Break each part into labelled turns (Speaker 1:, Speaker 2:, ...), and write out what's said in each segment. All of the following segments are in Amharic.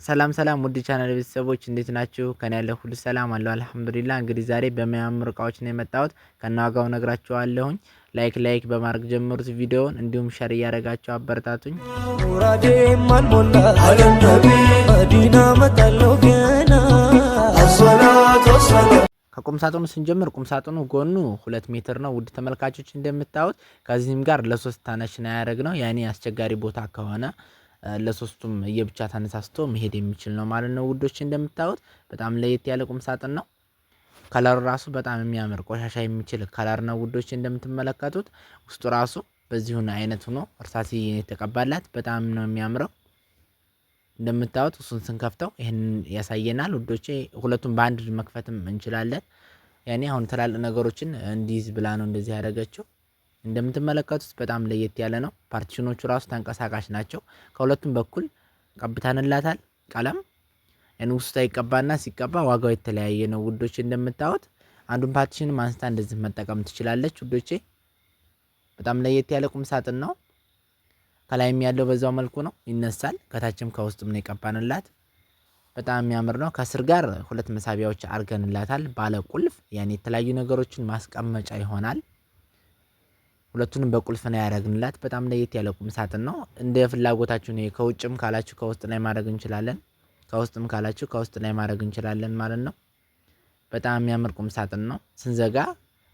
Speaker 1: ሰላም ሰላም ውድ ቻናል ቤተሰቦች እንዴት ናችሁ? ከኔ ያለው ሁሉ ሰላም አለው አልሐምዱሊላህ። እንግዲህ ዛሬ በሚያምር እቃዎች ነው የመጣሁት። ከነዋጋው ነግራችኋለሁኝ። ላይክ በማድረግ ጀምሩት ቪዲዮውን፣ እንዲሁም ሼር እያደረጋችሁ አበረታቱኝ። ሙራዴ ማልሞላ አለም ነቢ መዲና መጣለው ገና አሰላቱ ወሰላም። ከቁም ሳጥኑ ስንጀምር ቁም ሳጥኑ ጎኑ 2 ሜትር ነው ውድ ተመልካቾች እንደምታዩት። ከዚህም ጋር ለሶስት ታነሽና ያደረግነው ያኔ አስቸጋሪ ቦታ ከሆነ ለሶስቱም የብቻ ተነሳስቶ መሄድ የሚችል ነው ማለት ነው ውዶች። እንደምታዩት በጣም ለየት ያለ ቁም ሳጥን ነው። ከለሩ ራሱ በጣም የሚያምር ቆሻሻ የሚችል ከለር ነው ውዶች። እንደምትመለከቱት ውስጡ ራሱ በዚሁ አይነት ሆኖ እርሳስ የተቀባላት በጣም ነው የሚያምረው። እንደምታዩት እሱን ስንከፍተው ይሄን ያሳየናል ውዶቼ። ሁለቱም በአንድ መክፈትም እንችላለን። ያኔ አሁን ትላልቅ ነገሮችን እንዲይዝ ብላ ነው እንደዚህ ያደረገችው። እንደምትመለከቱት በጣም ለየት ያለ ነው። ፓርቲሽኖቹ ራሱ ተንቀሳቃሽ ናቸው። ከሁለቱም በኩል ቀብተንላታል ቀለም። ውስጡ ይቀባና ሲቀባ ዋጋው የተለያየ ነው ውዶች። እንደምታዩት አንዱን ፓርቲሽን ማንስታ እንደዚህ መጠቀም ትችላለች ውዶቼ። በጣም ለየት ያለ ቁም ሳጥን ነው። ከላይም ያለው በዛው መልኩ ነው ይነሳል። ከታችም ከውስጥም ነው የቀባንላት። በጣም የሚያምር ነው። ከስር ጋር ሁለት መሳቢያዎች አርገንላታል ባለ ቁልፍ። ያኔ የተለያዩ ነገሮችን ማስቀመጫ ይሆናል። ሁለቱንም በቁልፍ ነው ያደረግንላት። በጣም ለየት ያለ ቁም ሳጥን ነው። እንደ ፍላጎታችሁ ነው። ከውጭም ካላችሁ ከውስጥ ላይ ማድረግ እንችላለን። ከውስጥም ካላችሁ ከውስጥ ላይ ማድረግ እንችላለን ማለት ነው። በጣም የሚያምር ቁም ሳጥን ነው። ስንዘጋ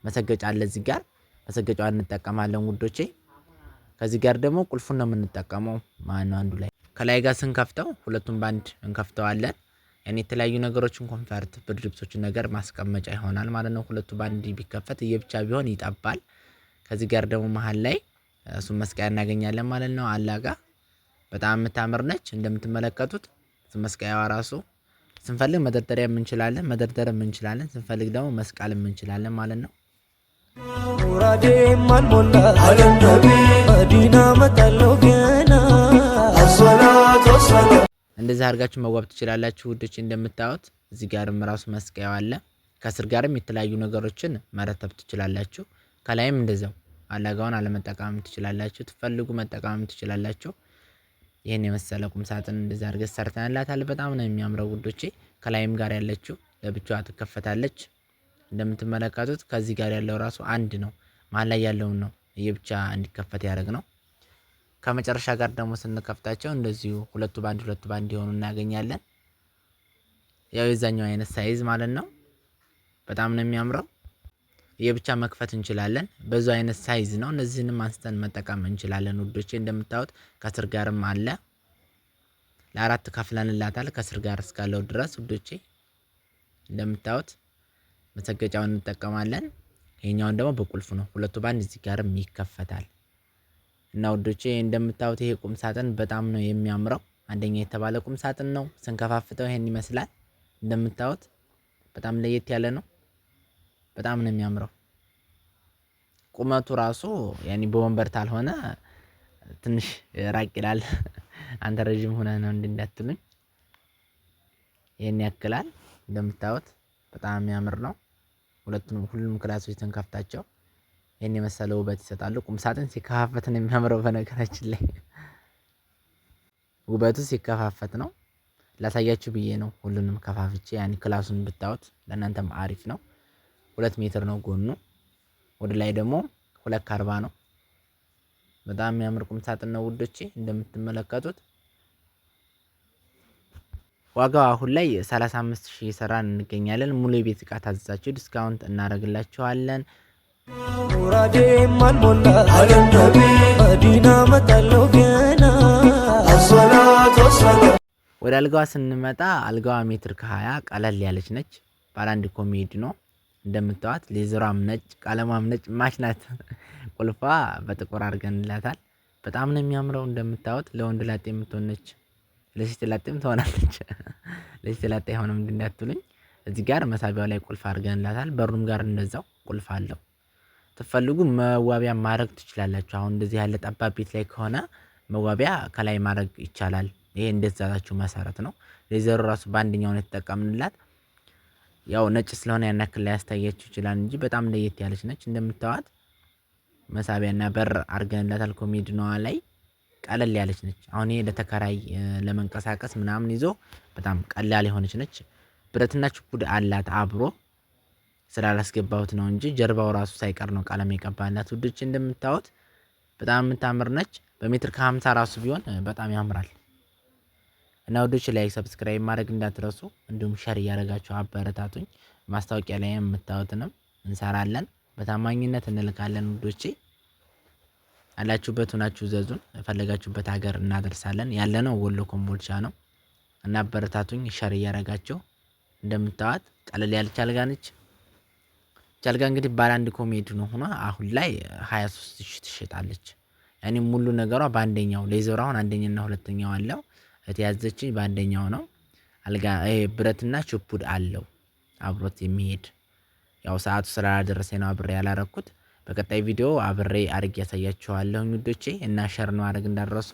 Speaker 1: መሰገጫ አለ እዚህ ጋር። መሰገጫዋን እንጠቀማለን ውዶቼ። ከዚህ ጋር ደግሞ ቁልፉን ነው የምንጠቀመው ማነው አንዱ ላይ። ከላይ ጋር ስንከፍተው ሁለቱም ባንድ እንከፍተዋለን። ያኔ የተለያዩ ነገሮችን ኮንፈርት ብርድ ልብሶችን ነገር ማስቀመጫ ይሆናል ማለት ነው። ሁለቱ ባንድ ቢከፈት እየብቻ ቢሆን ይጠባል። ከዚህ ጋር ደግሞ መሃል ላይ እሱን መስቀያ እናገኛለን ማለት ነው። አላጋ በጣም የምታምር ነች እንደምትመለከቱት። መስቀያዋ ራሱ ስንፈልግ መደርደሪያም እንችላለን፣ መደርደርም እንችላለን። ስንፈልግ ደግሞ መስቀልም እንችላለን ማለት ነው። ሙራዴ ማልሞላ አለም ነቢ መዲና መጣለው ገና አሰላቱ ወሰላም። እንደዚህ አድርጋችሁ መዋብ ትችላላችሁ ውዶች። እንደምታዩት እዚህ ጋርም ራሱ መስቀያው አለ። ከስር ጋርም የተለያዩ ነገሮችን መረተብ ትችላላችሁ። ከላይም እንደዛው አላጋውን አለመጠቀም ትችላላችሁ። ትፈልጉ መጠቀም ትችላላችሁ። ይሄን የመሰለ ቁም ሳጥን እንደዛ አድርገን ሰርተንላታል። በጣም ነው የሚያምረው ውዶቼ። ከላይም ጋር ያለችው ለብቻዋ ትከፈታለች። እንደምትመለከቱት ከዚህ ጋር ያለው ራሱ አንድ ነው። መሀል ላይ ያለውን ነው የብቻ እንዲከፈት ያደርግ ነው። ከመጨረሻ ጋር ደግሞ ስንከፍታቸው እንደዚሁ ሁለቱ ባንድ የሆኑ እናገኛለን። ያው የዛኛው አይነት ሳይዝ ማለት ነው። በጣም ነው የሚያምረው። የብቻ መክፈት እንችላለን። በዛ አይነት ሳይዝ ነው። እነዚህንም አንስተን መጠቀም እንችላለን ውዶቼ። እንደምታዩት ከስር ጋርም አለ። ለአራት ከፍለንላታል ከስር ጋር እስካለው ድረስ ውዶቼ። እንደምታዩት መሰገጫውን እንጠቀማለን። ይሄኛውን ደግሞ በቁልፍ ነው። ሁለቱ ባንድ እዚህ ጋርም ይከፈታል። እና ውዶቼ እንደምታዩት ይሄ ቁም ሳጥን በጣም ነው የሚያምረው። አንደኛ የተባለ ቁም ሳጥን ነው። ስንከፋፍተው ይሄን ይመስላል። እንደምታዩት በጣም ለየት ያለ ነው። በጣም ነው የሚያምረው። ቁመቱ ራሱ ያኒ በወንበር ታልሆነ ትንሽ ራቅ ይላል። አንተ ረጅም ሆነ ነው እንዳትሉኝ። ይሄን ያክላል። እንደምታዩት በጣም የሚያምር ነው። ሁሉም ክላሶች ተንከፍታቸው ይሄን የመሰለ ውበት ይሰጣሉ። ቁም ሳጥን ሲከፋፈት ነው የሚያምረው። በነገራችን ላይ ውበቱ ሲከፋፈት ነው። ላሳያችሁ ብዬ ነው ሁሉንም ከፋፍቼ። ያኒ ክላሱን ብታዩት ለእናንተም አሪፍ ነው። 2 ሜትር ነው ጎኑ። ወደ ላይ ደግሞ 2.40 ነው። በጣም የሚያምር ቁም ሳጥን ነው ውዶቼ። እንደምትመለከቱት ዋጋው አሁን ላይ 35,000 እየሰራን እንገኛለን። ሙሉ የቤት እቃ ታዘዛችሁ ዲስካውንት እናደርግላችኋለን። ሙራዴ ማልሞላ አለም ነቢ መዲና መጣለው ገና አሰላቱ ወሰላም። ወደ አልጋዋ ስንመጣ አልጋዋ ሜትር ከ20 ቀለል ያለች ነች። ባለ አንድ ኮሜዲ ነው። እንደምታዩት ሌዘሯም ነጭ ቀለሟም ነጭ ማች ናት። ቁልፏ በጥቁር አድርገንላታል። በጣም ነው የሚያምረው። እንደምታዩት ለወንድ ላጤ የምትሆን ነች። ለሴት ላጤም ትሆናለች። ለሴት ላጤ አይሆንም እንዳትሉኝ። እዚህ ጋር መሳቢያው ላይ ቁልፍ አድርገንላታል። በሩም ጋር እንደዛው ቁልፍ አለው። ትፈልጉ መዋቢያ ማድረግ ትችላላችሁ። አሁን እንደዚህ ያለ ጠባብ ቤት ላይ ከሆነ መዋቢያ ከላይ ማድረግ ይቻላል። ይሄ እንደዛላችሁ መሰረት ነው። ሌዘሩ ራሱ በአንደኛው ነው የተጠቀምንላት። ያው ነጭ ስለሆነ ያን ያክል ላይ ያስታያችሁ ይችላል እንጂ በጣም ለየት ያለች ነች። እንደምታዩት መሳቢያና በር አርገንላታል ኮሜዲኖዋ ላይ። ቀለል ያለች ነች። አሁን ይሄ ለተከራይ ለመንቀሳቀስ ምናምን ይዞ በጣም ቀላል የሆነች ነች። ብረትና ችፑድ አላት አብሮ ስላላስገባሁት ነው እንጂ ጀርባው ራሱ ሳይቀር ነው ቀለም የቀባላት ውዶች። እንደምታዩት በጣም የምታምር ነች። በሜትር ከ50 ራሱ ቢሆን በጣም ያምራል። እና ውዶች ላይክ ሰብስክራይብ ማድረግ እንዳትረሱ፣ እንዲሁም ሼር እያደረጋችሁ አበረታቱኝ። ማስታወቂያ ላይ የምታዩትንም እንሰራለን፣ በታማኝነት እንልካለን ውዶቼ። አላችሁበት ሆናችሁ ዘዙን፣ ፈለጋችሁበት ሀገር እናደርሳለን። ያለነው ወሎ ኮምቦልቻ ነው። እና አበረታቱኝ ሼር እያደረጋችሁ። እንደምታዩት ቀለል ያለች አልጋ ነች። ቻልጋ እንግዲህ ባለ አንድ ኮሜዲ ነው ሆኖ አሁን ላይ 23000 ትሸጣለች። ያኔ ሙሉ ነገሯ በአንደኛው ሌዘር አሁን አንደኛና ሁለተኛው አለው። እተያዘችኝ በአንደኛው ነው። አልጋ ብረትና ችፑድ አለው አብሮት የሚሄድ ያው ሰዓቱ ስላልደረሰኝ ነው አብሬ ያላረኩት። በቀጣይ ቪዲዮ አብሬ አድርጌ ያሳያችኋለሁ ውዶቼ። እና ሸር ነው አድርግ እንዳደረሱ